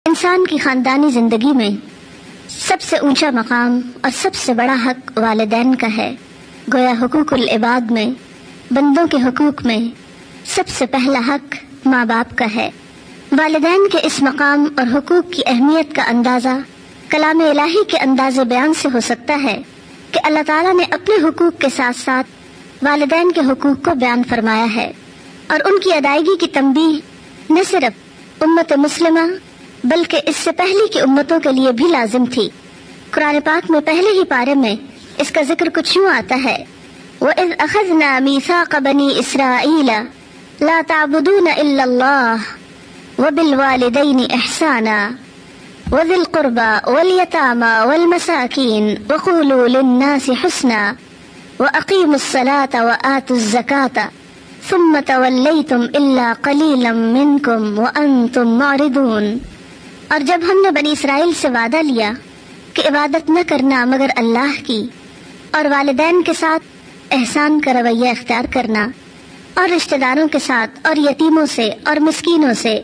انسان کی خاندانی زندگی میں سب سے اونچا مقام اور سب سے بڑا حق والدین کا ہے. گویا حقوق العباد میں، بندوں کے حقوق میں سب سے پہلا حق ماں باپ کا ہے. والدین کے اس مقام اور حقوق کی اہمیت کا اندازہ کلام الہی کے انداز بیان سے ہو سکتا ہے کہ اللہ تعالیٰ نے اپنے حقوق کے ساتھ ساتھ والدین کے حقوق کو بیان فرمایا ہے، اور ان کی ادائیگی کی تنبیہ نہ صرف امت مسلمہ بلکہ اس سے پہلے کی امتوں کے لیے بھی لازم تھی. قرآن پاک میں پہلے ہی پارے میں اس کا ذکر کچھ یوں آتا ہے: وَإِذْ أَخَذْنَا مِيثَاقَ بَنِي إِسْرَائِيلَ لَا تَعْبُدُونَ إِلَّا اللَّهَ وَبِالْوَالِدَيْنِ إِحْسَانًا وَذِي الْقُرْبَى وَالْيَتَامَى وَالْمَسَاكِينِ وَقُولُوا لِلنَّاسِ حُسْنًا وَأَقِيمُوا الصَّلَاةَ وَآتُوا الزَّكَاةَ ثُمَّ تَوَلَّيْتُمْ إِلَّا قَلِيلًا مِّنكُمْ وَأَنتُمْ مُعْرِضُونَ. اور جب ہم نے بنی اسرائیل سے وعدہ لیا کہ عبادت نہ کرنا مگر اللہ کی، اور والدین کے ساتھ احسان کا رویہ اختیار کرنا، اور رشتہ داروں کے ساتھ اور یتیموں سے اور مسکینوں سے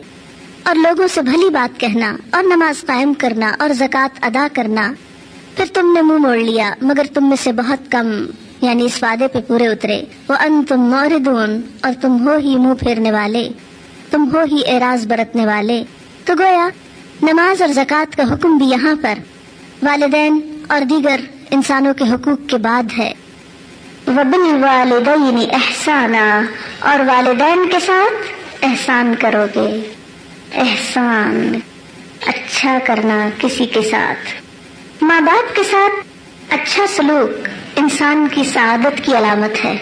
اور لوگوں سے بھلی بات کہنا اور نماز قائم کرنا اور زکوٰۃ ادا کرنا، پھر تم نے منہ موڑ لیا مگر تم میں سے بہت کم، یعنی اس وعدے پہ پورے اترے. وَأَنْتُمْ مُعْرِضُونَ، اور تم ہو ہی منہ پھیرنے والے، تم ہو ہی اعراض برتنے والے. تو گویا نماز اور زکوٰۃ کا حکم بھی یہاں پر والدین اور دیگر انسانوں کے حقوق کے بعد ہے. وَبِالْوَالِدَيْنِ إِحْسَانًا، اور والدین کے ساتھ احسان کرو گے. احسان، اچھا کرنا کسی کے ساتھ. ماں باپ کے ساتھ اچھا سلوک انسان کی سعادت کی علامت ہے.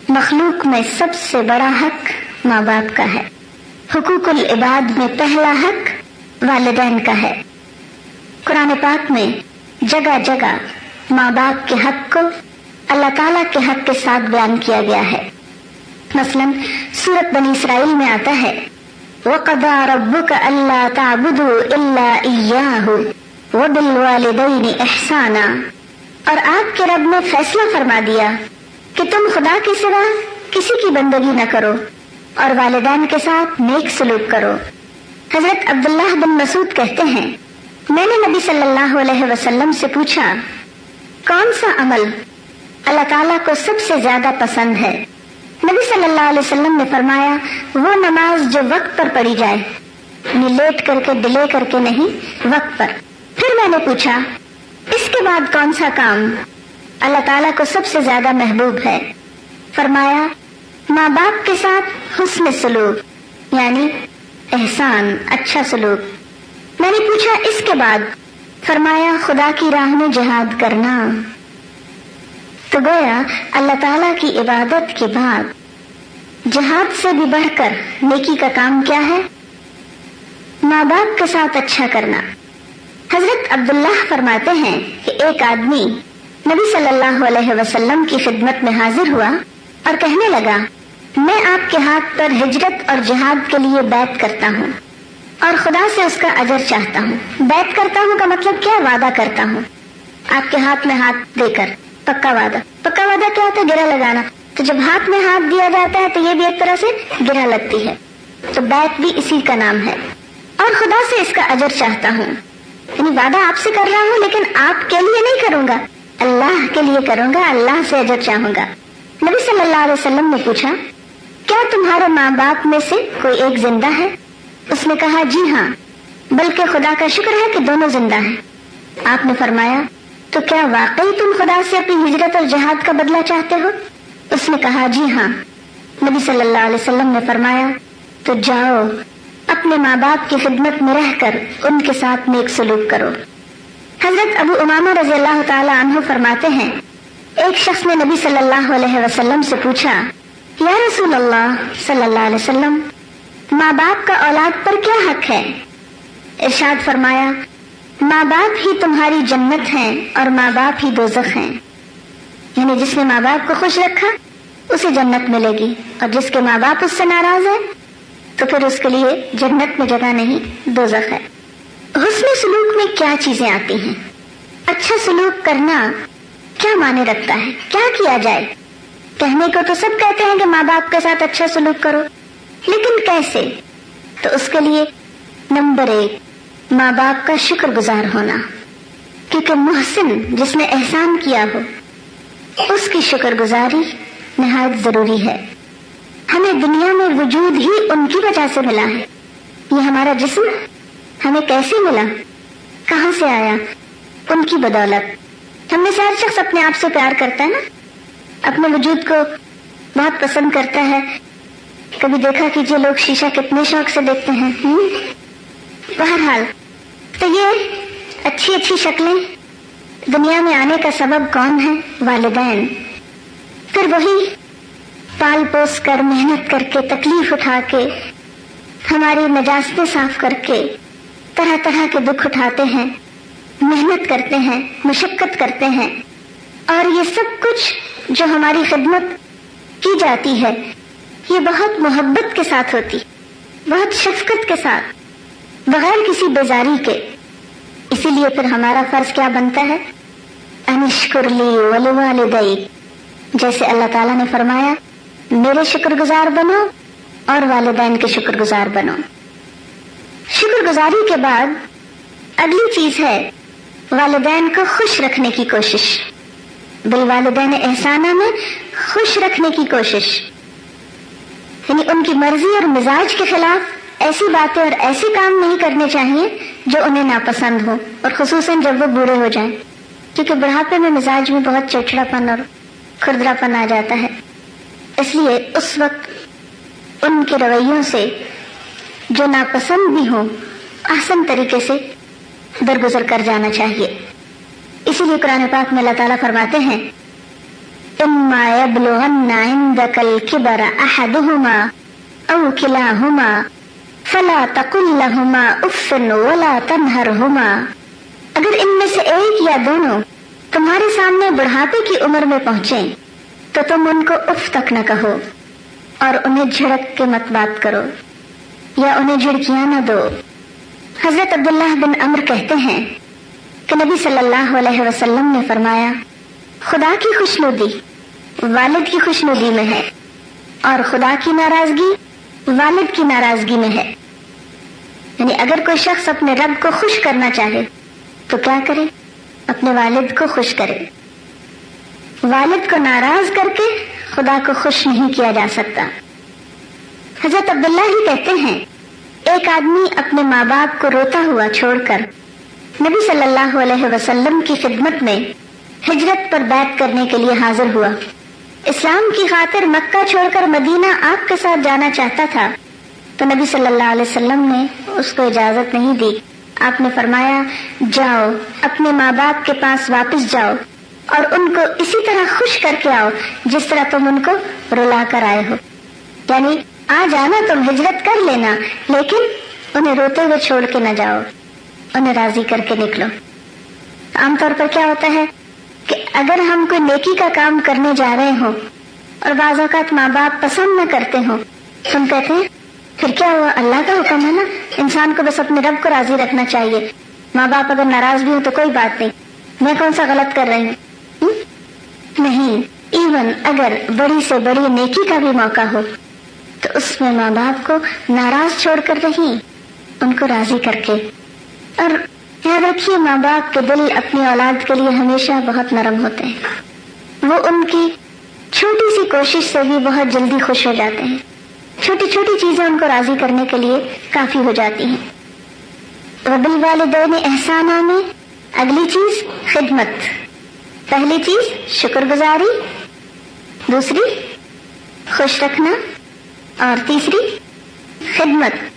مخلوق میں سب سے بڑا حق ماں باپ کا ہے. حقوق العباد میں پہلا حق والدین کا ہے. قرآن پاک میں جگہ جگہ ماں باپ کے حق کو اللہ تعالیٰ کے حق کے ساتھ بیان کیا گیا ہے. مثلاً سورۃ بنی اسرائیل میں آتا ہے: وَقَضَىٰ رَبُّكَ أَلَّا تَعْبُدُوا إِلَّا إِيَّاهُ وَبِالْوَالِدَيْنِ إِحْسَانًا، اور آپ کے رب نے فیصلہ فرما دیا کہ تم خدا کے سوا کسی کی بندگی نہ کرو اور والدین کے ساتھ نیک سلوک کرو. حضرت عبداللہ بن مسعود کہتے ہیں، میں نے نبی صلی اللہ علیہ وسلم سے پوچھا کون سا عمل اللہ تعالیٰ کو سب سے زیادہ پسند ہے؟ نبی صلی اللہ علیہ وسلم نے فرمایا، وہ نماز جو وقت پر پڑھی جائے، یعنی لیٹ کر کے ڈیلے کر کے نہیں، وقت پر. پھر میں نے پوچھا اس کے بعد کون سا کام اللہ تعالیٰ کو سب سے زیادہ محبوب ہے؟ فرمایا، ماں باپ کے ساتھ حسن سلوک، یعنی احسان، اچھا سلوک. میں نے پوچھا اس کے بعد؟ فرمایا، خدا کی راہ میں جہاد کرنا. تو گویا اللہ تعالیٰ کی عبادت کے بعد جہاد سے بھی بڑھ کر نیکی کا کام کیا ہے؟ ماں باپ کے ساتھ اچھا کرنا. حضرت عبداللہ فرماتے ہیں کہ ایک آدمی نبی صلی اللہ علیہ وسلم کی خدمت میں حاضر ہوا اور کہنے لگا، میں آپ کے ہاتھ پر ہجرت اور جہاد کے لیے بیعت کرتا ہوں اور خدا سے اس کا اجر چاہتا ہوں. بیعت کرتا ہوں کا مطلب کیا؟ وعدہ کرتا ہوں آپ کے ہاتھ میں ہاتھ دے کر. پکا وعدہ. پکا وعدہ کیا ہوتا ہے؟ گرہ لگانا. تو جب ہاتھ میں ہاتھ دیا جاتا ہے تو یہ بھی ایک طرح سے گرہ لگتی ہے. تو بیعت بھی اسی کا نام ہے. اور خدا سے اس کا اجر چاہتا ہوں، یعنی وعدہ آپ سے کر رہا ہوں لیکن آپ کے لیے نہیں کروں گا، اللہ کے لیے کروں گا، اللہ سے اجر چاہوں گا. نبی صلی اللہ علیہ وسلم نے پوچھا، کیا تمہارے ماں باپ میں سے کوئی ایک زندہ ہے؟ اس نے کہا، جی ہاں، بلکہ خدا کا شکر ہے کہ دونوں زندہ ہیں. آپ نے فرمایا، تو کیا واقعی تم خدا سے اپنی ہجرت اور جہاد کا بدلہ چاہتے ہو؟ اس نے کہا، جی ہاں. نبی صلی اللہ علیہ وسلم نے فرمایا، تو جاؤ اپنے ماں باپ کی خدمت میں رہ کر ان کے ساتھ نیک سلوک کرو. حضرت ابو امامہ رضی اللہ تعالی عنہ فرماتے ہیں، ایک شخص نے نبی صلی اللہ علیہ وسلم سے پوچھا، یا رسول اللہ صلی اللہ علیہ وسلم، ماں باپ کا اولاد پر کیا حق ہے؟ ارشاد فرمایا، ماں باپ ہی تمہاری جنت ہیں اور ماں باپ ہی دوزخ ہیں. یعنی جس نے ماں باپ کو خوش رکھا اسے جنت ملے گی، اور جس کے ماں باپ اس سے ناراض ہے تو پھر اس کے لیے جنت میں جگہ نہیں، دوزخ ہے. حسن سلوک میں کیا چیزیں آتی ہیں؟ اچھا سلوک کرنا کیا معنی رکھتا ہے؟ کیا کیا جائے؟ کہنے کو تو سب کہتے ہیں کہ ماں باپ کے ساتھ اچھا سلوک کرو، لیکن کیسے؟ تو اس کے لیے نمبر 1 ماں باپ کا شکر گزار ہونا، کیونکہ محسن جس نے احسان کیا ہو اس کی شکر گزاری نہایت ضروری ہے۔ ہمیں دنیا میں وجود ہی ان کی وجہ سے ملا ہے۔ یہ ہمارا جسم ہمیں کیسے ملا، کہاں سے آیا؟ ان کی بدولت۔ ہم میں سے ہر شخص اپنے آپ سے پیار کرتا ہے نا، اپنے وجود کو بہت پسند کرتا ہے۔ کبھی دیکھا کیجئے لوگ شیشہ کتنے شوق سے دیکھتے ہیں۔ بہرحال تو یہ اچھی اچھی شکلیں دنیا میں آنے کا سبب کون ہے؟ والدین۔ پھر وہی پال پوس کر، محنت کر کے، تکلیف اٹھا کے، ہماری نجاستیں صاف کر کے، طرح طرح کے دکھ اٹھاتے ہیں، محنت کرتے ہیں، مشقت کرتے ہیں، اور یہ سب کچھ جو ہماری خدمت کی جاتی ہے یہ بہت محبت کے ساتھ ہوتی، بہت شفقت کے ساتھ، بغیر کسی بیزاری کے۔ اسی لیے پھر ہمارا فرض کیا بنتا ہے؟ انشکر لی ولوالدیک، جیسے اللہ تعالیٰ نے فرمایا میرے شکر گزار بنو اور والدین کے شکر گزار بنو۔ شکر گزاری کے بعد اگلی چیز ہے والدین کو خوش رکھنے کی کوشش۔ بالوالدین احسانہ میں خوش رکھنے کی کوشش، یعنی ان کی مرضی اور مزاج کے خلاف ایسی باتیں اور ایسے کام نہیں کرنے چاہیے جو انہیں ناپسند ہو، اور خصوصاً جب وہ بوڑھے ہو جائیں، کیونکہ بڑھاپے میں مزاج میں بہت چڑچڑا پن اور کھردرا پن آ جاتا ہے۔ اس لیے اس وقت ان کے رویوں سے جو ناپسند بھی ہوں احسن طریقے سے درگزر کر جانا چاہیے۔ اسی لیے قرآن پاک میں اللہ تعالیٰ فرماتے ہیں اما یبلغن عندک الکبر احدہما او کلاہما فلا تقل لہما اف ولا تنہرہما، اگر ان میں سے ایک یا دونوں تمہارے سامنے بڑھاپے کی عمر میں پہنچیں تو تم ان کو اف تک نہ کہو، اور انہیں جھڑک کے مت بات کرو یا انہیں جھڑکیاں نہ دو۔ حضرت عبداللہ بن عمر کہتے ہیں کہ نبی صلی اللہ علیہ وسلم نے فرمایا خدا کی خوشنودی والد کی خوشنودی میں ہے، اور خدا کی ناراضگی والد کی ناراضگی میں ہے۔ یعنی اگر کوئی شخص اپنے رب کو خوش کرنا چاہے تو کیا کرے؟ اپنے والد کو خوش کرے۔ والد کو ناراض کر کے خدا کو خوش نہیں کیا جا سکتا۔ حضرت عبداللہ ہی کہتے ہیں ایک آدمی اپنے ماں باپ کو روتا ہوا چھوڑ کر نبی صلی اللہ علیہ وسلم کی خدمت میں ہجرت پر بیعت کرنے کے لیے حاضر ہوا۔ اسلام کی خاطر مکہ چھوڑ کر مدینہ آپ کے ساتھ جانا چاہتا تھا، تو نبی صلی اللہ علیہ وسلم نے اس کو اجازت نہیں دی۔ آپ نے فرمایا جاؤ اپنے ماں باپ کے پاس واپس جاؤ اور ان کو اسی طرح خوش کر کے آؤ جس طرح تم ان کو رلا کر آئے ہو۔ یعنی آ جانا، تم ہجرت کر لینا، لیکن انہیں روتے ہوئے چھوڑ کے نہ جاؤ، انہیں راضی کر کے نکلو۔ عام طور پر کیا ہوتا ہے کہ اگر ہم کوئی نیکی کا کام کرنے جا رہے ہوں اور بعض اوقات ماں باپ پسند نہ کرتے ہوں تو ہم کہتے ہیں پھر کیا ہوا، اللہ کا حکم ہے نا، انسان کو بس اپنے رب کو راضی رکھنا چاہیے، ماں باپ اگر ناراض بھی ہوں تو کوئی بات نہیں، میں کون سا غلط کر رہی ہوں؟ نہیں، ایون اگر بڑی سے بڑی نیکی کا بھی موقع ہو تو اس میں ماں باپ کو ناراض چھوڑ کر نہیں، ان کو راضی کر کے۔ اور یاد رکھیے ماں باپ کے دل اپنی اولاد کے لیے ہمیشہ بہت نرم ہوتے ہیں، وہ ان کی چھوٹی سی کوشش سے بھی بہت جلدی خوش ہو جاتے ہیں، چھوٹی چھوٹی چیزیں ان کو راضی کرنے کے لیے کافی ہو جاتی ہیں۔ وبالوالدین احسانہ میں اگلی چیز خدمت، پہلی چیز شکر گزاری، دوسری خوش رکھنا، اور تیسری خدمت۔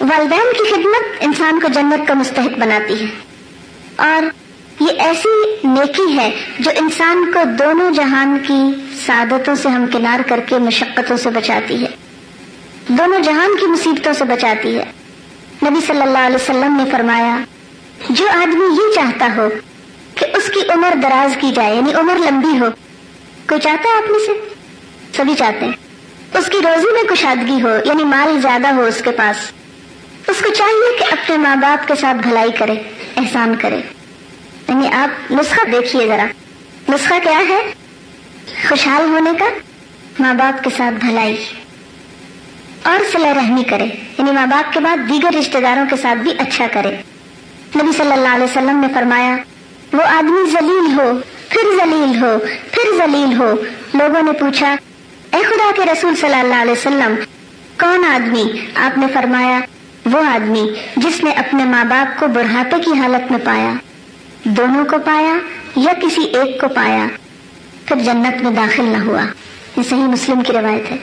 والدین کی خدمت انسان کو جنت کا مستحق بناتی ہے، اور یہ ایسی نیکی ہے جو انسان کو دونوں جہان کی سعادتوں سے ہمکنار کر کے مشقتوں سے بچاتی ہے، دونوں جہان کی مصیبتوں سے بچاتی ہے۔ نبی صلی اللہ علیہ وسلم نے فرمایا جو آدمی یہ چاہتا ہو کہ اس کی عمر دراز کی جائے، یعنی عمر لمبی ہو، کوئی چاہتا ہے آپ میں سے؟ سبھی چاہتے ہیں۔ اس کی روزی میں کشادگی ہو، یعنی مال زیادہ ہو اس کے پاس، اس کو چاہیے کہ اپنے ماں باپ کے ساتھ بھلائی کرے، احسان کرے۔ یعنی آپ نسخہ دیکھیے ذرا، نسخہ کیا ہے خوشحال ہونے کا؟ ماں باپ کے ساتھ بھلائی اور صلہ رحمی کرے، یعنی ماں باپ کے بعد دیگر رشتہ داروں کے ساتھ بھی اچھا کرے۔ نبی صلی اللہ علیہ وسلم نے فرمایا وہ آدمی ذلیل ہو پھر ذلیل ہو پھر ذلیل ہو۔ لوگوں نے پوچھا اے خدا کے رسول صلی اللہ علیہ وسلم کون آدمی؟ آپ نے فرمایا وہ آدمی جس نے اپنے ماں باپ کو بڑھاپے کی حالت میں پایا، دونوں کو پایا یا کسی ایک کو پایا، پھر جنت میں داخل نہ ہوا۔ یہ صحیح مسلم کی روایت ہے۔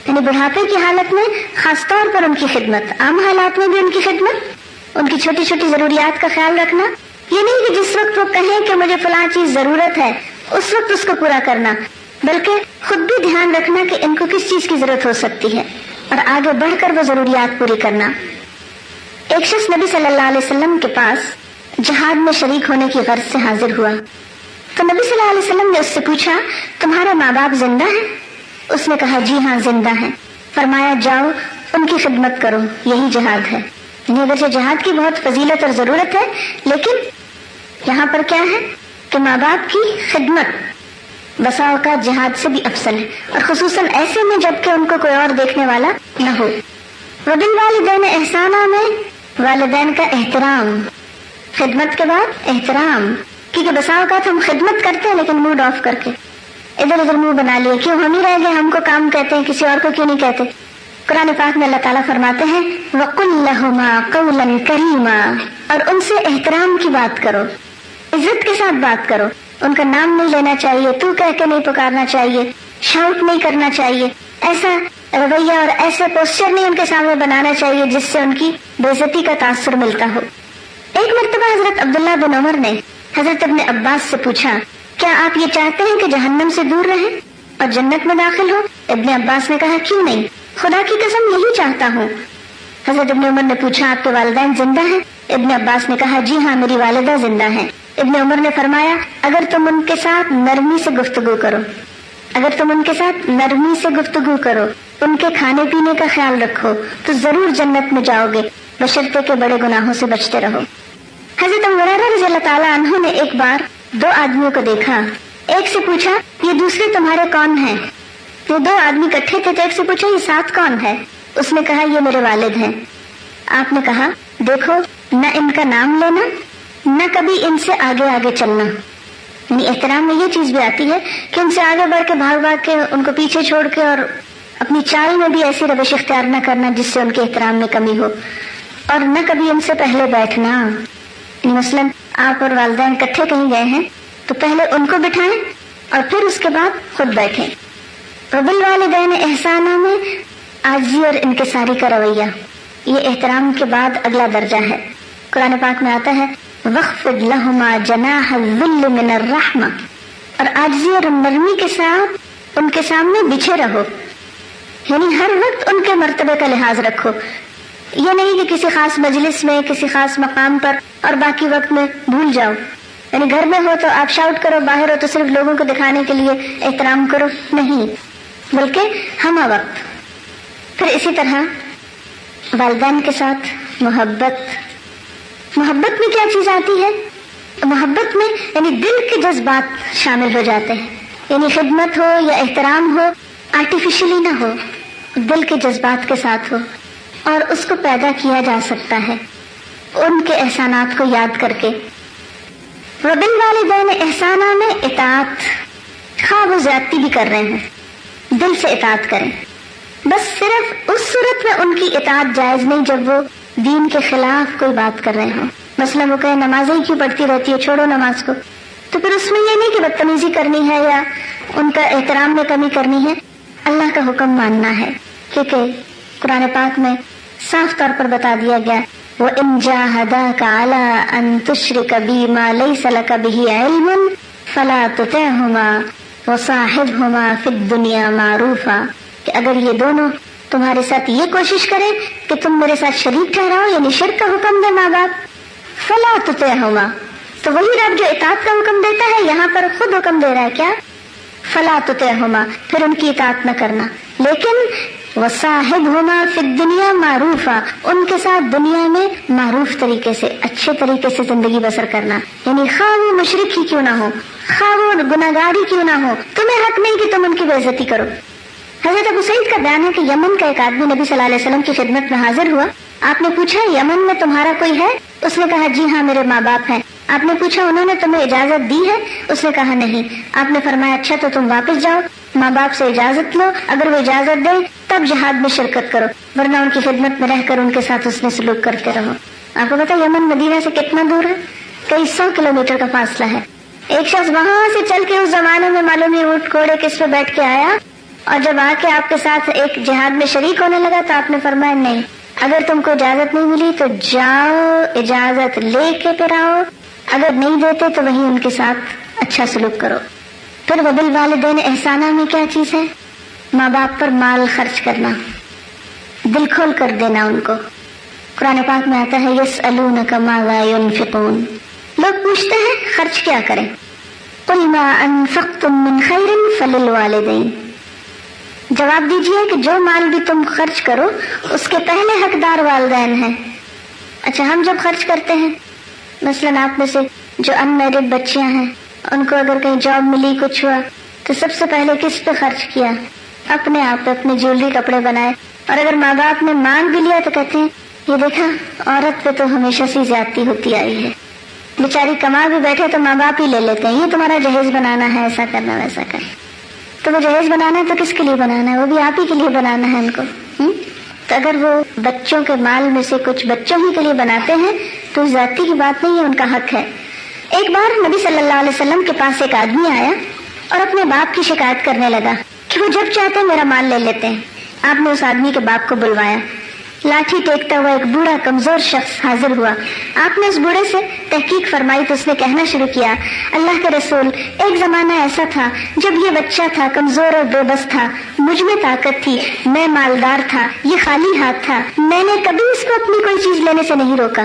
یعنی بڑھاپے کی حالت میں خاص طور پر ان کی خدمت، عام حالات میں بھی ان کی خدمت، ان کی چھوٹی چھوٹی ضروریات کا خیال رکھنا۔ یہ نہیں کہ جس وقت وہ کہیں کہ مجھے فلاں چیز ضرورت ہے اس وقت اس کو پورا کرنا، بلکہ خود بھی دھیان رکھنا کہ ان کو کس چیز کی ضرورت ہو سکتی ہے اور آگے بڑھ کر وہ ضروریات پوری کرنا۔ ایک شخص نبی صلی اللہ علیہ وسلم کے پاس جہاد میں شریک ہونے کی غرض سے حاضر ہوا تو نبی صلی اللہ علیہ وسلم نے اس سے پوچھا تمہارے ماں باپ زندہ ہیں؟ اس نے کہا جی ہاں زندہ ہیں۔ فرمایا جاؤ ان کی خدمت کرو، یہی جہاد ہے۔ یعنی اگرچہ جہاد کی بہت فضیلت اور ضرورت ہے، لیکن یہاں پر کیا ہے کہ ماں باپ کی خدمت بسا اوقات جہاد سے بھی افضل ہے، اور خصوصاً ایسے میں جب کہ ان کو کوئی اور دیکھنے والا نہ ہو۔ وبالوالدین احسانہ میں والدین کا احترام، خدمت کے بعد احترام، کیونکہ بسا اوقات ہم خدمت کرتے ہیں لیکن موڈ آف کر کے ادھر ادھر منہ بنا لیے، کیوں ہم ہی رہ گئے، ہم کو کام کہتے ہیں کسی اور کو کیوں نہیں کہتے۔ قرآن پاک میں اللہ تعالیٰ فرماتے ہیں وَقُلْ لَهُمَا قَوْلًا كَرِيمًا، اور ان سے احترام کی بات کرو، عزت کے ساتھ بات کرو، ان کا نام نہیں لینا چاہیے، تو کہہ کے نہیں پکارنا چاہیے، شاؤٹ نہیں کرنا چاہیے، ایسا رویہ اور ایسے پوسچر نہیں ان کے سامنے بنانا چاہیے جس سے ان کی بے عزتی کا تاثر ملتا ہو۔ ایک مرتبہ حضرت عبداللہ بن عمر نے حضرت ابن عباس سے پوچھا کیا آپ یہ چاہتے ہیں کہ جہنم سے دور رہیں اور جنت میں داخل ہو؟ ابن عباس نے کہا کیوں نہیں، خدا کی قسم یہی چاہتا ہوں۔ حضرت ابن عمر نے پوچھا آپ کے والدین زندہ ہیں؟ ابن عباس نے کہا جی ہاں میری والدہ زندہ ہیں۔ ابن عمر نے فرمایا اگر تم ان کے ساتھ نرمی سے گفتگو کرو، اگر تم ان کے ساتھ نرمی سے گفتگو کرو، ان کے کھانے پینے کا خیال رکھو تو ضرور جنت میں جاؤ گے، بشرطے کے بڑے گناہوں سے بچتے رہو۔ حضرت ابو ہریرہ رضی اللہ تعالیٰ عنہ نے ایک بار دو آدمیوں کو دیکھا، ایک سے پوچھا یہ دوسرے تمہارے کون ہیں؟ یہ دو آدمی اکٹھے تھے تو ایک سے پوچھا یہ ساتھ کون ہے؟ اس نے کہا یہ میرے والد ہیں۔ آپ نے کہا دیکھو نہ ان کا نام لینا نہ کبھی ان سے آگے آگے چلنا، یعنی احترام میں یہ چیز بھی آتی ہے کہ ان سے آگے بڑھ کے بھاگ بھاگ کے ان کو پیچھے چھوڑ کے اور اپنی چال میں بھی ایسی روش اختیار نہ کرنا جس سے ان کے احترام میں کمی ہو، اور نہ کبھی ان سے پہلے بیٹھنا۔ مثلاً آپ اور والدین اکٹھے کہیں گئے ہیں تو پہلے ان کو بٹھائیں اور پھر اس کے بعد خود بیٹھیں۔ وبالوالدین احسانہ میں عاجزی اور انکساری کا رویہ، یہ احترام کے بعد اگلا درجہ ہے۔ قرآن پاک میں آتا ہے وَخْفِضْ لَهُمَا جَنَاحَ الذُّلِّ مِنَ الرَّحْمَةِ، اور عاجزی اور نرمی کے ساتھ ان کے سامنے بچھے رہو، یعنی ہر وقت ان کے مرتبے کا لحاظ رکھو۔ یہ نہیں کہ کسی خاص مجلس میں کسی خاص مقام پر اور باقی وقت میں بھول جاؤ، یعنی گھر میں ہو تو آپ شاؤٹ کرو، باہر ہو تو صرف لوگوں کو دکھانے کے لیے احترام کرو، نہیں، بلکہ ہمہ وقت۔ پھر اسی طرح والدین کے ساتھ محبت میں کیا چیز آتی ہے؟ محبت میں یعنی دل کے جذبات شامل ہو جاتے ہیں، یعنی خدمت ہو یا احترام ہو آرٹیفیشلی نہ ہو، دل کے جذبات کے ساتھ ہو، اور اس کو پیدا کیا جا سکتا ہے ان کے احسانات کو یاد کر کے۔ وبالوالدین احسانہ میں اطاعت، خواہ وہ زیادتی بھی کر رہے ہیں دل سے اطاعت کریں، بس صرف اس صورت میں ان کی اطاعت جائز نہیں جب وہ دین کے خلاف کوئی بات کر رہے ہوں، مثلا وہ کہیں نمازیں ہی کیوں پڑھتی رہتی ہے، چھوڑو نماز کو، تو پھر اس میں یہ نہیں کہ بدتمیزی کرنی ہے یا ان کا احترام میں کمی کرنی ہے، اللہ کا حکم ماننا ہے، کیونکہ قرآن پاک میں صاف طور پر بتا دیا گیا وَإِن جَاهَدَاكَ عَلَىٰ أَن تُشْرِكَ بِي مَا لَيْسَ لَكَ بِهِ عِلْمٌ فَلَا تُطِعْهُمَا وَصَاحِبْهُمَا فِي الدُّنْيَا مَعْرُوفًا، کہ اگر یہ دونوں تمہارے ساتھ یہ کوشش کریں کہ تم میرے ساتھ شریک ٹھہراؤ، یعنی شرک کا حکم دے ماں باپ، فَلَا تُطِعْهُمَا، تو وہی رب جو اطاعت کا حکم دیتا ہے یہاں پر خود حکم دے رہا ہے کیا؟ فَلَا تُطِعْهُمَا، پھر ان کی اطاعت نہ کرنا، لیکن وَصَاحِبْهُمَا فِي الدُّنْيَا مَعْرُوفًا، ان کے ساتھ دنیا میں معروف طریقے سے، اچھے طریقے سے زندگی بسر کرنا، یعنی خواہ وہ مشرک ہی کیوں نہ ہو، خواہ وہ گناہگار ہی کیوں نہ ہو، تمہیں حق نہیں کہ تم ان کی بے عزتی کرو، حضرت ابو سعید کا بیان ہے کہ یمن کا ایک آدمی نبی صلی اللہ علیہ وسلم کی خدمت میں حاضر ہوا. آپ نے پوچھا یمن میں تمہارا کوئی ہے؟ اس نے کہا جی ہاں میرے ماں باپ ہیں. آپ نے پوچھا انہوں نے تمہیں اجازت دی ہے؟ اس نے کہا نہیں. آپ نے فرمایا اچھا تو تم واپس جاؤ, ماں باپ سے اجازت لو, اگر وہ اجازت دیں تب جہاد میں شرکت کرو, ورنہ ان کی خدمت میں رہ کر ان کے ساتھ حسن سلوک کرتے رہو. آپ کو پتا یمن مدینہ سے کتنا دور ہے؟ کئی 100 کلومیٹر کا فاصلہ ہے. ایک شخص وہاں سے چل کے اس زمانے میں معلوم نہیں اونٹ گھوڑے کس پہ بیٹھ کے آیا, اور جب آ کے آپ کے ساتھ ایک جہاد میں شریک ہونے لگا تو آپ نے فرمایا نہیں, اگر تم کو اجازت نہیں ملی تو جاؤ, اجازت لے کے پھر آؤ, اگر نہیں دیتے تو وہیں ان کے ساتھ اچھا سلوک کرو. پھر وبالوالدین احسانہ میں کیا چیز ہے؟ ماں باپ پر مال خرچ کرنا, دل کھول کر دینا ان کو. قرآن پاک میں آتا ہے یسألونک ماذا ينفقون, لوگ پوچھتے ہیں خرچ کیا کریں. قل ما انفقتم من خیر فللوالدین, جواب دیجئے کہ جو مال بھی تم خرچ کرو اس کے پہلے حقدار والدین ہیں. اچھا ہم جب خرچ کرتے ہیں, مثلا آپ میں سے جو ان میرڈ بچیاں ہیں ان کو اگر کہیں جاب ملی کچھ ہوا تو سب سے پہلے کس پہ خرچ کیا؟ اپنے آپ پہ, اپنے جیولری کپڑے بنائے. اور اگر ماں باپ نے مانگ بھی لیا تو کہتے ہیں یہ دیکھا عورت پہ تو ہمیشہ سے زیادتی ہوتی آئی ہے, بیچاری کما بھی بیٹھے تو ماں باپ ہی لے لیتے ہیں, یہ تمہارا جہیز بنانا ہے, ایسا کرنا ویسا کرنا. تو وہ جہیز بنانا ہے تو کس کے لیے بنانا ہے؟ وہ بھی آپ ہی کے لیے بنانا ہے ان کو. تو اگر وہ بچوں کے مال میں سے کچھ بچوں ہی کے لیے بناتے ہیں تو زیادتی کی بات نہیں ہے, ان کا حق ہے. ایک بار نبی صلی اللہ علیہ وسلم کے پاس ایک آدمی آیا اور اپنے باپ کی شکایت کرنے لگا کہ وہ جب چاہتے میرا مال لے لیتے ہیں. آپ نے اس آدمی کے باپ کو بلوایا. لاٹھی ٹیکتا ہوا ایک بوڑھا کمزور شخص حاضر ہوا. آپ نے اس بوڑھے سے تحقیق فرمائی تو اس نے کہنا شروع کیا اللہ کے رسول, ایک زمانہ ایسا تھا جب یہ بچہ تھا, کمزور اور بے بس تھا, مجھ میں طاقت تھی, میں مالدار تھا, یہ خالی ہاتھ تھا, میں نے کبھی اس کو اپنی کوئی چیز لینے سے نہیں روکا.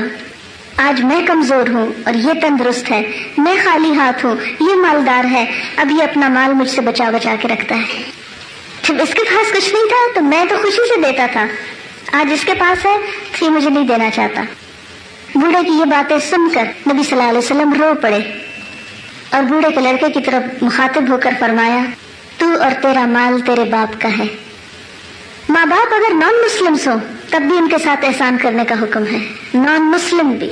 آج میں کمزور ہوں اور یہ تندرست ہے, میں خالی ہاتھ ہوں, یہ مالدار ہے, اب یہ اپنا مال مجھ سے بچا بچا کے رکھتا ہے. جب اس کے پاس کچھ نہیں تھا تو میں تو خوشی سے دیتا تھا, آج اس کے پاس ہے تو یہ مجھے نہیں دینا چاہتا. بوڑھے کی یہ باتیں سن کر نبی صلی اللہ علیہ وسلم رو پڑے اور بوڑھے کے لڑکے کی طرف مخاطب ہو کر فرمایا تو اور تیرا مال تیرے باپ کا ہے. ماں باپ اگر نان مسلمس ہو تب بھی ان کے ساتھ احسان کرنے کا حکم ہے, نان مسلم بھی.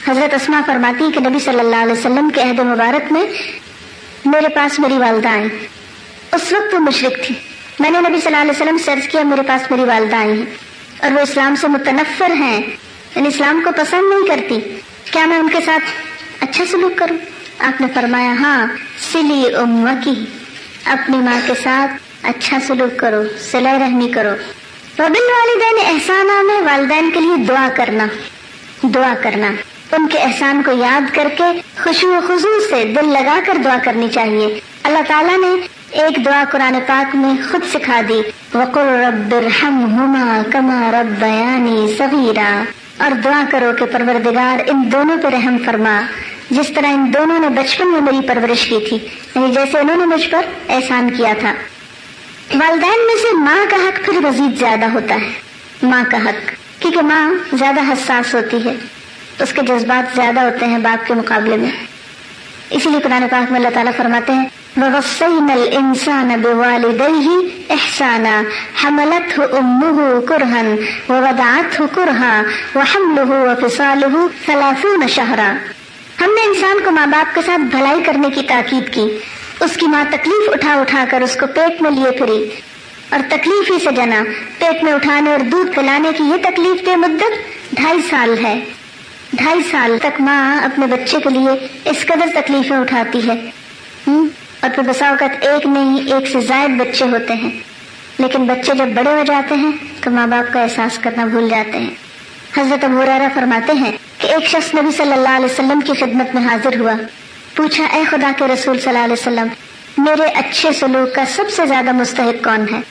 حضرت اسماء فرماتی کہ نبی صلی اللہ علیہ وسلم کے عہد مبارک میں میرے پاس میری والدہ آئیں. اس وقت وہ مشرک تھی. میں نے نبی صلی اللہ علیہ وسلم سے عرض کیا میرے پاس میری والدہ آئی ہیں اور وہ اسلام سے متنفر ہیں, یعنی اسلام کو پسند نہیں کرتی, کیا میں ان کے ساتھ اچھا سلوک کروں؟ آپ نے فرمایا ہاں, سلی امکی, اپنی ماں کے ساتھ اچھا سلوک کرو, صلہ رحمی کرو. وبالوالدین احسانہ میں والدین کے لیے دعا کرنا, ان کے احسان کو یاد کر کے خشوع و خضوع سے دل لگا کر دعا کرنی چاہیے. اللہ تعالیٰ نے ایک دعا قرآن پاک میں خود سکھا دی, وَقُلْ رَبِّ ارْحَمْهُمَا كَمَا رَبَّيَانِي صَغِيرًا, اور دعا کرو کہ پروردگار ان دونوں پہ رحم فرما جس طرح ان دونوں نے بچپن میں میری پرورش کی تھی, یعنی جیسے انہوں نے مجھ پر احسان کیا تھا. والدین میں سے ماں کا حق پھر مزید زیادہ ہوتا ہے, ماں کا حق, کیونکہ ماں زیادہ حساس ہوتی ہے, اس کے جذبات زیادہ ہوتے ہیں باپ کے مقابلے میں. اسی لیے قرآن پاک میں اللہ تعالیٰ فرماتے ہیں وَوَصَّيْنَا الْإِنسَانَ بِوَالِدَيْهِ إِحْسَانًا حَمَلَتْهُ أُمُّهُ كُرْهًا وَوَضَعَتْهُ كُرْهًا وَحَمْلُهُ وَفِصَالُهُ 30 شهرًا. ہم نے انسان کو ماں باپ کے ساتھ بھلائی کرنے کی تاکید کی. اس کی ماں تکلیف اٹھا کر اس کو پیٹ میں لیے پھری اور تکلیف ہی سے جنا. پیٹ میں اٹھانے اور دودھ پلانے کی یہ تکلیف دہ مدت 2.5 سال ہے. 2.5 سال تک ماں اپنے بچے کے لیے اس قدر تکلیفیں اٹھاتی ہے, اور پھر بسا اوقات ایک نہیں ایک سے زائد بچے ہوتے ہیں, لیکن بچے جب بڑے ہو جاتے ہیں تو ماں باپ کا احساس کرنا بھول جاتے ہیں. حضرت ابو ہریرہ فرماتے ہیں کہ ایک شخص نبی صلی اللہ علیہ وسلم کی خدمت میں حاضر ہوا. پوچھا اے خدا کے رسول صلی اللہ علیہ وسلم, میرے اچھے سلوک کا سب سے زیادہ مستحق کون ہے؟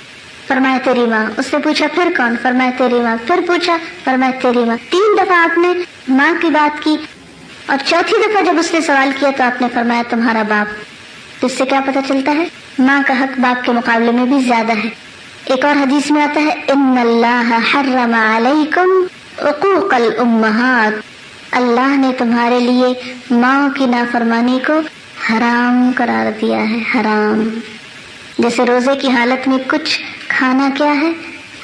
فرمایا تیری ماں. اس نے پوچھا پھر کون؟ فرمایا تیری ماں. پھر پوچھا, فرمایا تیری ماں. 3 دفعہ آپ نے ماں کی بات کی اور چوتھی دفعہ جب اس نے سوال کیا تو آپ نے فرمایا تمہارا باپ. اس سے کیا پتہ چلتا ہے؟ ماں کا حق باپ کے مقابلے میں بھی زیادہ ہے. ایک اور حدیث میں آتا ہے ان اللہ حرم علیکم عقوق الامہات, اللہ نے تمہارے لیے ماں کی نافرمانی کو حرام قرار دیا ہے, حرام. جیسے روزے کی حالت میں کچھ کھانا کیا ہے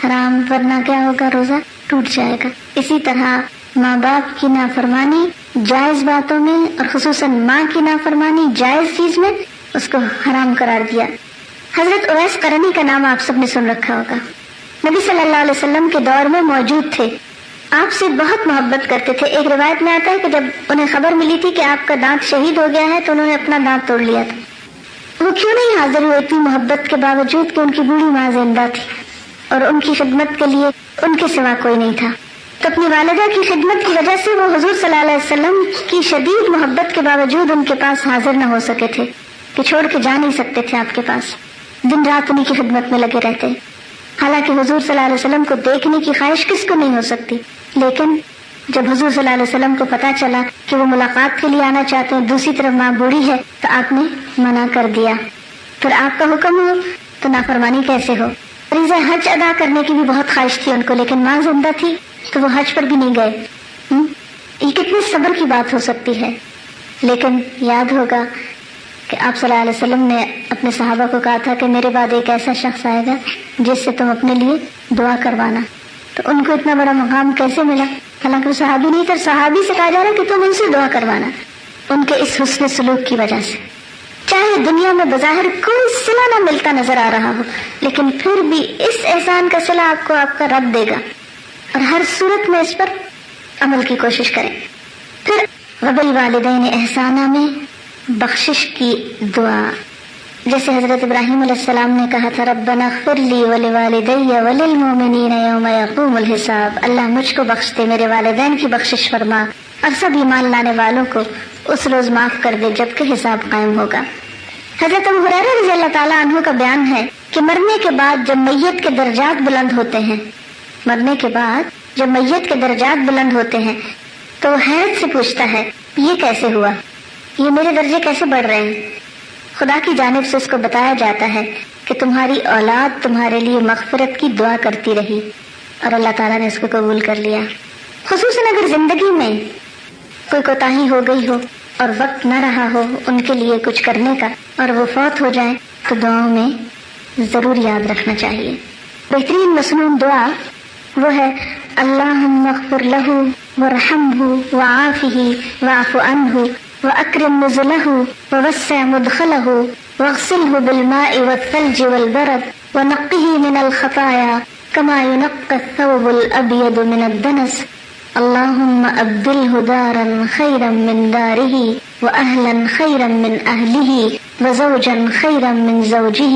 حرام، ورنہ کیا ہوگا، روزہ ٹوٹ جائے گا. اسی طرح ماں باپ کی نافرمانی جائز باتوں میں اور خصوصاً ماں کی نافرمانی جائز چیز میں اس کو حرام قرار دیا. حضرت اویس قرنی کا نام آپ سب نے سن رکھا ہوگا. نبی صلی اللہ علیہ وسلم کے دور میں موجود تھے، آپ سے بہت محبت کرتے تھے. ایک روایت میں آتا ہے کہ جب انہیں خبر ملی تھی کہ آپ کا دانت شہید ہو گیا ہے تو انہوں نے اپنا دانت توڑ لیا تھا. وہ کیوں نہیں حاضر ہوئے اتنی محبت کے باوجود کہ ان کی بوڑھی ماں زندہ تھی اور ان کی خدمت کے لیے ان کے سوا کوئی نہیں تھا. تو اپنی والدہ کی خدمت کی وجہ سے وہ حضور صلی اللہ علیہ وسلم کی شدید محبت کے باوجود ان کے پاس حاضر نہ ہو سکے تھے کہ چھوڑ کے جا نہیں سکتے تھے آپ کے پاس. دن رات انہیں کی خدمت میں لگے رہتے. حالانکہ حضور صلی اللہ علیہ وسلم کو دیکھنے کی خواہش کس کو نہیں ہو سکتی، لیکن جب حضور صلی اللہ علیہ وسلم کو پتا چلا کہ وہ ملاقات کے لیے آنا چاہتے ہیں، دوسری طرف ماں بوڑھی ہے، تو آپ نے منع کر دیا. پھر آپ کا حکم ہو تو نافرمانی کیسے ہو. فریضہ حج ادا کرنے کی بھی بہت خواہش تھی ان کو، لیکن ماں زندہ تھی تو وہ حج پر بھی نہیں گئے. یہ کتنے صبر کی بات ہو سکتی ہے. لیکن یاد ہوگا کہ آپ صلی اللہ علیہ وسلم نے اپنے صحابہ کو کہا تھا کہ میرے بعد ایک ایسا شخص آئے گا جس سے تم اپنے لیے دعا کروانا. تو ان کو اتنا بڑا مقام کیسے ملا؟ حالانکہ وہ صحابی نہیں تھے، صحابی سے کہا جا رہا کہ تم ان سے دعا کروانا. ان کے اس حسن سلوک کی وجہ سے، چاہے دنیا میں بظاہر کوئی صلہ نہ ملتا نظر آ رہا ہو، لیکن پھر بھی اس احسان کا صلہ آپ کو آپ کا رب دے گا، اور ہر صورت میں اس پر عمل کی کوشش کریں. پھر وبالوالدین احسانہ میں بخشش کی دعا، جیسے حضرت ابراہیم علیہ السلام نے کہا تھا ربنا اغفر لی ولوالدی وللمؤمنین یوم یقوم الحساب. اللہ مجھ کو بخش دے، میرے والدین کی بخشش فرما، اور سب ایمان لانے والوں کو اس روز معاف کر دے جب کہ حساب قائم ہوگا. حضرت ابو ہریرہ رضی اللہ تعالیٰ عنہ کا بیان ہے کہ مرنے کے بعد جب میت کے درجات بلند ہوتے ہیں، مرنے کے بعد جب میت کے درجات بلند ہوتے ہیں تو حیرت سے پوچھتا ہے یہ کیسے ہوا، یہ میرے درجے کیسے بڑھ رہے ہیں. خدا کی جانب سے اس کو بتایا جاتا ہے کہ تمہاری اولاد تمہارے لیے مغفرت کی دعا کرتی رہی اور اللہ تعالیٰ نے اس کو قبول کر لیا. خصوصاً اگر زندگی میں کوئی کوتاہی ہو گئی ہو اور وقت نہ رہا ہو ان کے لیے کچھ کرنے کا اور وہ فوت ہو جائیں تو دعاؤں میں ضرور یاد رکھنا چاہیے. بہترین مسنون دعا وہ ہے اللہم اغفر لہ وارحمہ وعافہ واعف عنہ وأكرم نزله ووسع مدخله واغسله بالماء والثلج والبرد ونقه من الخطايا كما ينقى الثوب الأبيض من الدنس. اللهم أبدله دارا خيرا من داره وأهلا خيرا من أهله وزوجا خيرا من زوجه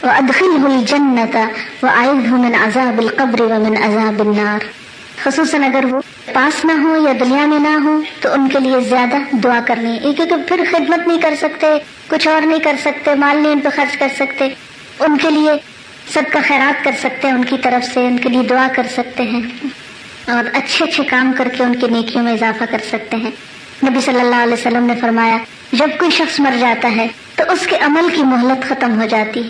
وأدخله الجنة وأعذه من عذاب القبر ومن عذاب النار. خصوصاً اگر وہ پاس نہ ہو یا دنیا میں نہ ہو تو ان کے لیے زیادہ دعا کرنی ہے، کیونکہ پھر خدمت نہیں کر سکتے، کچھ اور نہیں کر سکتے، مال نہیں ان پہ خرچ کر سکتے. ان کے لیے صدقہ خیرات کر سکتے ہیں، ان کی طرف سے ان کے لیے دعا کر سکتے ہیں اور اچھے اچھے کام کر کے ان کی نیکیوں میں اضافہ کر سکتے ہیں. نبی صلی اللہ علیہ وسلم نے فرمایا جب کوئی شخص مر جاتا ہے تو اس کے عمل کی مہلت ختم ہو جاتی.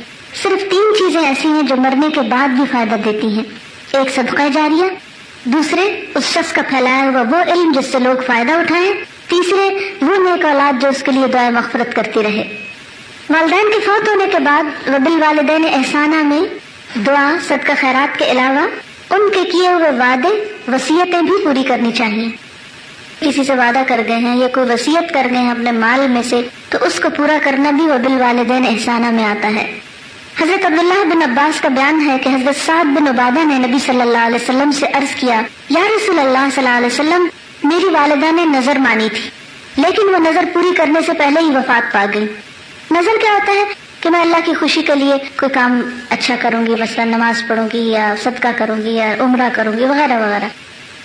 صرف 3 چیزیں ایسی ہیں جو مرنے کے بعد بھی فائدہ دیتی ہیں. ایک صدقہ جاریہ، دوسرے اس شخص کا پھیلایا ہوا وہ علم جس سے لوگ فائدہ اٹھائیں، تیسرے وہ نیک اولاد جو اس کے لیے دعائے مغفرت کرتی رہے. والدین کے فوت ہونے کے بعد وبالوالدین احسانہ میں دعا صدقہ خیرات کے علاوہ ان کے کیے ہوئے وعدے وصیتیں بھی پوری کرنی چاہیے. کسی سے وعدہ کر گئے ہیں یا کوئی وصیت کر گئے ہیں اپنے مال میں سے تو اس کو پورا کرنا بھی وبالوالدین احسانہ میں آتا ہے. حضرت عبداللہ بن عباس کا بیان ہے کہ حضرت سعد بن عبادہ نے نبی صلی اللہ علیہ وسلم سے عرض کیا یا رسول اللہ صلی اللہ علیہ وسلم، میری والدہ نے نظر مانی تھی لیکن وہ نظر پوری کرنے سے پہلے ہی وفات پا گئی. نظر کیا ہوتا ہے کہ میں اللہ کی خوشی کے لیے کوئی کام اچھا کروں گی، مثلا نماز پڑھوں گی یا صدقہ کروں گی یا عمرہ کروں گی وغیرہ وغیرہ.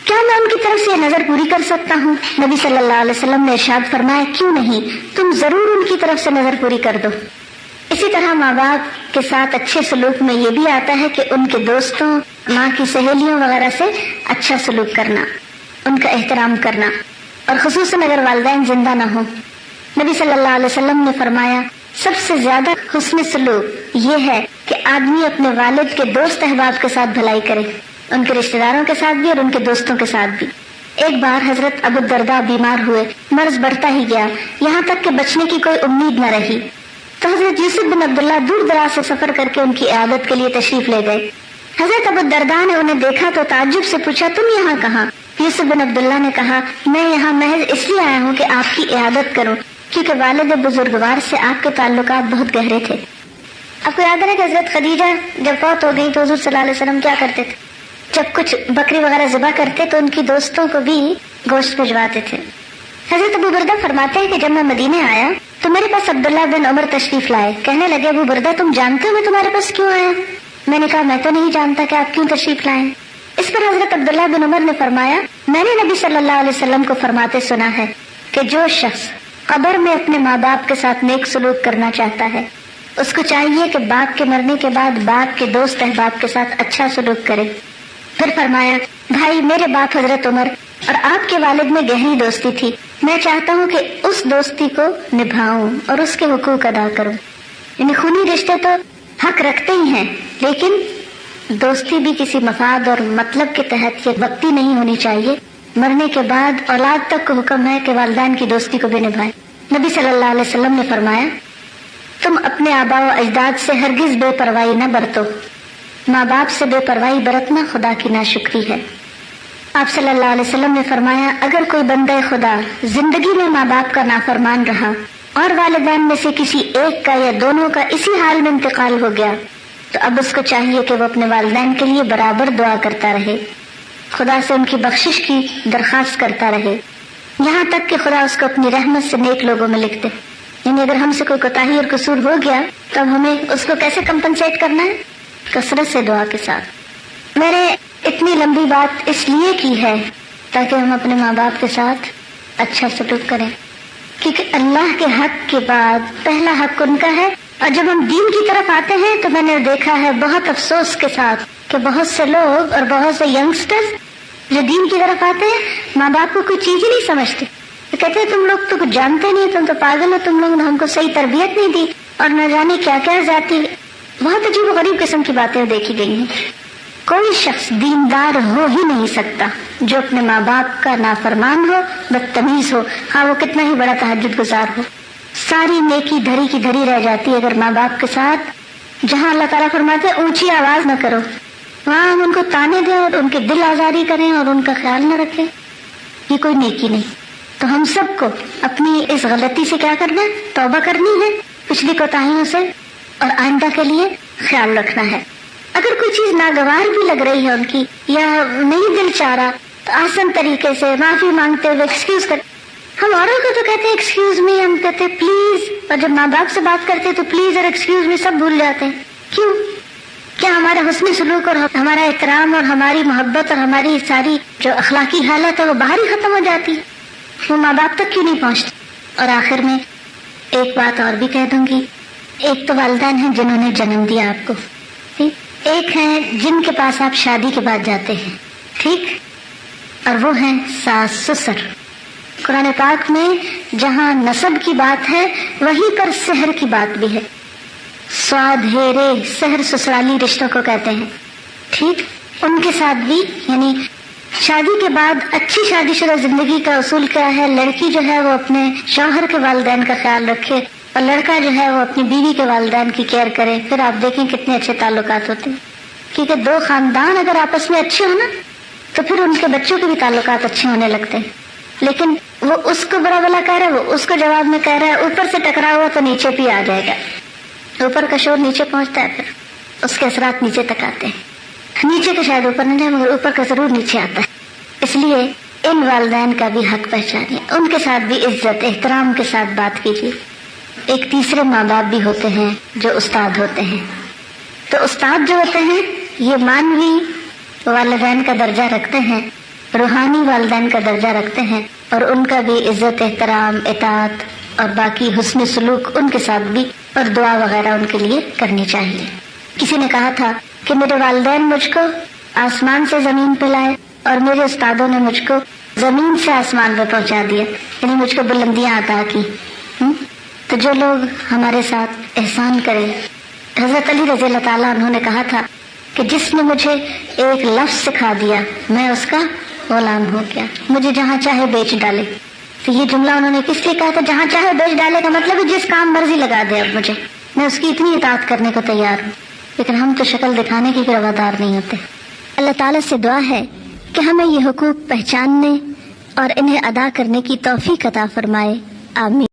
کیا میں ان کی طرف سے یہ نظر پوری کر سکتا ہوں؟ نبی صلی اللہ علیہ وسلم نے ارشاد فرمایا کیوں نہیں، تم ضرور ان کی طرف سے نظر پوری کر دو. اسی طرح ماں باپ کے ساتھ اچھے سلوک میں یہ بھی آتا ہے کہ ان کے دوستوں، ماں کی سہیلیوں وغیرہ سے اچھا سلوک کرنا، ان کا احترام کرنا، اور خصوصاً اگر والدین زندہ نہ ہوں. نبی صلی اللہ علیہ وسلم نے فرمایا سب سے زیادہ حسن سلوک یہ ہے کہ آدمی اپنے والد کے دوست احباب کے ساتھ بھلائی کرے، ان کے رشتہ داروں کے ساتھ بھی اور ان کے دوستوں کے ساتھ بھی. ایک بار حضرت ابو الدرداء بیمار ہوئے، مرض بڑھتا ہی گیا یہاں تک کہ بچنے کی کوئی امید نہ رہی. تو حضرت یوسف بن عبداللہ دور دراز سے سفر کر کے ان کی عیادت کے لیے تشریف لے گئے. حضرت ابو الدرداء نے انہیں دیکھا تو تعجب سے پوچھا تم یہاں کہاں؟ یوسف بن عبداللہ نے کہا میں یہاں محض اس لیے آیا ہوں کہ آپ کی عیادت کروں کیونکہ والد بزرگوار سے آپ کے تعلقات بہت گہرے تھے. آپ کو یاد ہے کہ حضرت خدیجہ جب فوت ہو گئی تو حضور صلی اللہ علیہ وسلم کیا کرتے تھے؟ جب کچھ بکری وغیرہ ذبح کرتے تو ان کی دوستوں کو بھی گوشت بھجواتے تھے. حضرت ابو بردہ فرماتے ہیں کہ جب میں مدینے آیا تو میرے پاس عبداللہ بن عمر تشریف لائے. کہنے لگے ابو بردہ تم جانتے ہو میں تمہارے پاس کیوں آیا؟ میں نے کہا میں تو نہیں جانتا کہ آپ کیوں تشریف لائیں. اس پر حضرت عبداللہ بن عمر نے فرمایا میں نے نبی صلی اللہ علیہ وسلم کو فرماتے سنا ہے کہ جو شخص قبر میں اپنے ماں باپ کے ساتھ نیک سلوک کرنا چاہتا ہے اس کو چاہیے کہ باپ کے مرنے کے بعد باپ کے دوست احباب کے ساتھ اچھا سلوک کرے. پھر فرمایا بھائی میرے باپ حضرت عمر اور آپ کے والد میں گہری دوستی تھی. میں چاہتا ہوں کہ اس دوستی کو نبھاؤں اور اس کے حقوق ادا کروں. یعنی خونی رشتے تو حق رکھتے ہی ہیں لیکن دوستی بھی کسی مفاد اور مطلب کے تحت یہ وقتی نہیں ہونی چاہیے. مرنے کے بعد اولاد تک کو حکم ہے کہ والدین کی دوستی کو بھی نبھائیں. نبی صلی اللہ علیہ وسلم نے فرمایا تم اپنے آباء و اجداد سے ہرگز بے پرواہی نہ برتو. ماں باپ سے بے پرواہی برتنا خدا کی ناشکری ہے. آپ صلی اللہ علیہ وسلم نے فرمایا اگر کوئی بندہ خدا زندگی میں ماں باپ کا نافرمان رہا اور والدین میں سے کسی ایک کا یا دونوں کا اسی حال میں انتقال ہو گیا تو اب اس کو چاہیے کہ وہ اپنے والدین کے لیے برابر دعا کرتا رہے, خدا سے ان کی بخشش کی درخواست کرتا رہے, یہاں تک کہ خدا اس کو اپنی رحمت سے نیک لوگوں میں لکھ دے. یعنی اگر ہم سے کوئی کوتاہی اور قصور ہو گیا تو اب ہمیں اس کو کیسے کمپنسیٹ کرنا ہے؟ کثرت سے دعا کے ساتھ. میں نے اتنی لمبی بات اس لیے کی ہے تاکہ ہم اپنے ماں باپ کے ساتھ اچھا سلوک کریں, کیونکہ اللہ کے حق کے بعد پہلا حق ان کا ہے. اور جب ہم دین کی طرف آتے ہیں تو میں نے دیکھا ہے بہت افسوس کے ساتھ کہ بہت سے لوگ اور بہت سے ینگسٹرز جو دین کی طرف آتے ہیں ماں باپ کو کوئی چیز ہی نہیں سمجھتے. کہتے ہیں تم لوگ تو کچھ جانتے نہیں, تم تو پاگل ہو, تم لوگ نے ہم کو صحیح تربیت نہیں دی اور نہ جانے کیا کیا ذاتی بہت عجیب و غریب قسم کی باتیں دیکھی گئی ہیں. کوئی شخص دیندار ہو ہی نہیں سکتا جو اپنے ماں باپ کا نافرمان ہو, بدتمیز ہو, ہاں وہ کتنا ہی بڑا تہجد گزار ہو. ساری نیکی دھری کی دھری رہ جاتی ہے اگر ماں باپ کے ساتھ, جہاں اللہ تعالیٰ فرماتے ہیں اونچی آواز نہ کرو, وہاں ہم ان کو تانے دیں اور ان کے دل آزاری کریں اور ان کا خیال نہ رکھیں, یہ کوئی نیکی نہیں. تو ہم سب کو اپنی اس غلطی سے کیا کرنا ہے؟ توبہ کرنی ہے پچھلی کوتاہیوں سے اور آئندہ کے لیے خیال رکھنا ہے. اگر کوئی چیز ناگوار بھی لگ رہی ہے ان کی یا نہیں دل چاہ رہا تو آسان طریقے سے معافی مانگتے ہوئے ایکسکیوز کر. ہم اوروں کو تو کہتے ہیں ایکسکیوز می, ہم کہتے ہیں پلیز, اور جب ماں باپ سے بات کرتے تو پلیز اور ایکسکیوز می سب بھول جاتے ہیں. کیوں؟ کیا ہمارا حسن سلوک اور ہمارا احترام اور ہماری محبت اور ہماری ساری جو اخلاقی حالت ہے وہ باہر ہی ختم ہو جاتی ہے؟ وہ ماں باپ تک کیوں نہیں پہنچتی؟ اور آخر میں ایک بات اور بھی کہہ دوں گی, ایک تو والدین ہیں جنہوں نے جنم دیا آپ کو, ایک ہیں جن کے پاس آپ شادی کے بعد جاتے ہیں, ٹھیک, اور وہ ہیں ساس سسر. قرآن پاک میں جہاں نسب کی بات ہے وہیں پر سحر کی بات بھی ہے. سواد ہیرے سحر سسرالی رشتوں کو کہتے ہیں, ٹھیک. ان کے ساتھ بھی یعنی شادی کے بعد اچھی شادی شدہ زندگی کا اصول کیا ہے؟ لڑکی جو ہے وہ اپنے شوہر کے والدین کا خیال رکھے اور لڑکا جو ہے وہ اپنی بیوی کے والدین کی کیئر کرے. پھر آپ دیکھیں کتنے اچھے تعلقات ہوتے ہیں, کیونکہ دو خاندان اگر آپس میں اچھے ہو نا تو پھر ان کے بچوں کے بھی تعلقات اچھے ہونے لگتے ہیں. لیکن وہ اس کو برا بلا کہہ رہا ہے, وہ اس کو جواب میں کہہ رہا ہے, اوپر سے ٹکرا ہوا تو نیچے بھی آ جائے گا. اوپر کا شور نیچے پہنچتا ہے, پھر اس کے اثرات نیچے تک آتے ہیں. نیچے کا شاید اوپر نہیں جائے مگر اوپر کا ضرور نیچے آتا ہے. اس لیے ان والدین کا بھی حق پہچانیے, ان کے ساتھ بھی عزت احترام کے ساتھ بات کیجیے. ایک تیسرے ماں باپ بھی ہوتے ہیں جو استاد ہوتے ہیں. تو استاد جو ہوتے ہیں یہ مانوی والدین کا درجہ رکھتے ہیں, روحانی والدین کا درجہ رکھتے ہیں, اور ان کا بھی عزت احترام اطاعت اور باقی حسن سلوک ان کے ساتھ بھی اور دعا وغیرہ ان کے لیے کرنی چاہیے. کسی نے کہا تھا کہ میرے والدین مجھ کو آسمان سے زمین پہ لائے اور میرے استادوں نے مجھ کو زمین سے آسمان پہ پہنچا دیا, یعنی مجھ کو بلندیاں عطا کی. تو جو لوگ ہمارے ساتھ احسان کرے, حضرت علی رضی اللہ تعالیٰ انہوں نے کہا تھا کہ جس نے مجھے ایک لفظ سکھا دیا میں اس کا غلام ہو گیا, مجھے جہاں چاہے بیچ ڈالے. تو یہ جملہ انہوں نے کس لیے کہا تھا؟ جہاں چاہے بیچ ڈالے کا مطلب ہے جس کام مرضی لگا دے اب مجھے، میں اس کی اتنی اطاعت کرنے کو تیار ہوں. لیکن ہم تو شکل دکھانے کی روادار نہیں ہوتے. اللہ تعالیٰ سے دعا ہے کہ ہمیں یہ حقوق پہچاننے اور انہیں ادا کرنے کی توفیق عطا فرمائے. آمین.